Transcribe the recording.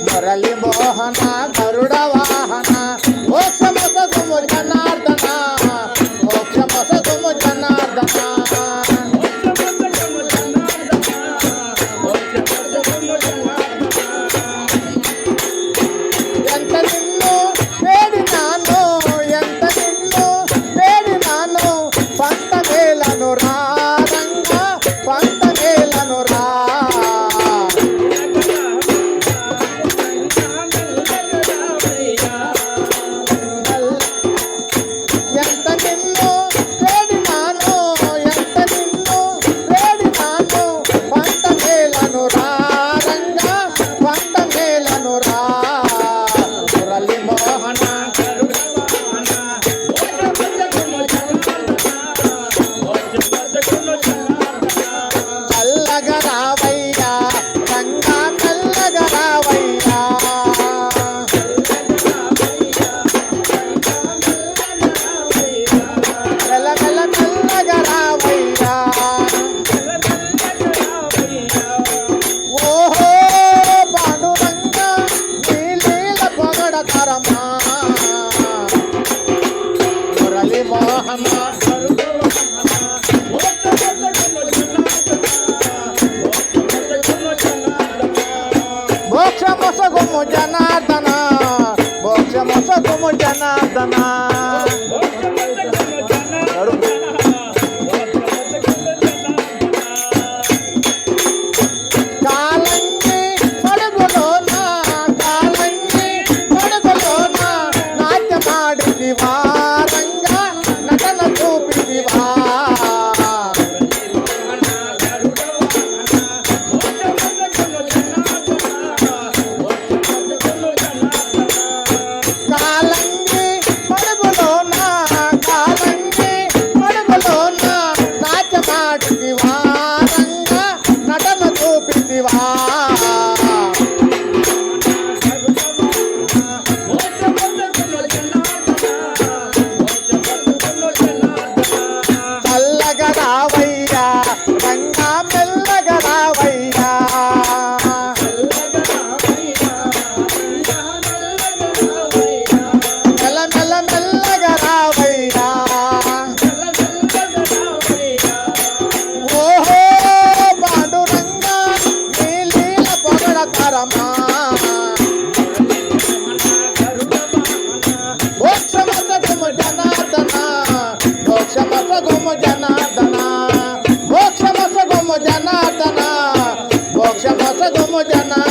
మురళి మోహన గరుడ వాహన మోక్షమొసగుము జనార్దన మోక్షమొసగుము జనార్దన ఎంత నిన్ను వేడినాను ఎంత నిన్ను వేడినాను పంతమేలను రా రంగా పంతమేలను రా ఎంత నిన్ను వేడినాను ఎంత నిన్ను వేడినాను పంతమేలను రా రంగా పంతమేలను రా మురళి మోహన చల్లగా రావయ్యా రంగా మెల్లగా రావయ్యా మెల్ల మెల్ల మెల్లగా రావయ్యా ఓహో పాండురంగా నీ లీల పొగడతరమా మురళి మోహన మోక్షమొసగుము జనార్దన మోక్షమొసగుము జనార్దన కాలంగి మడుగులోన కాలంగి మడుగులోన నాట్యమాడిదివా రంగా నటన చూపిదివా కాలంగి మడుగులోన కాలంగి మడుగులోన నాట్యమాడిదివా రంగా నటన చూపిదివా చల్లగా రావయ్యా రంగా మెల్లగా రావయ్యా మెల్ల మెల్ల మెల్లగా రావయ్యా ఓహో పాండురంగా నీ లీల పొగడతరమా మోక్షమొసగుము జనార్దన మోక్షమొసగుము జనార్దన మోక్షమొసగుము జనార్దన మోక్షమొసగుము జనార్దన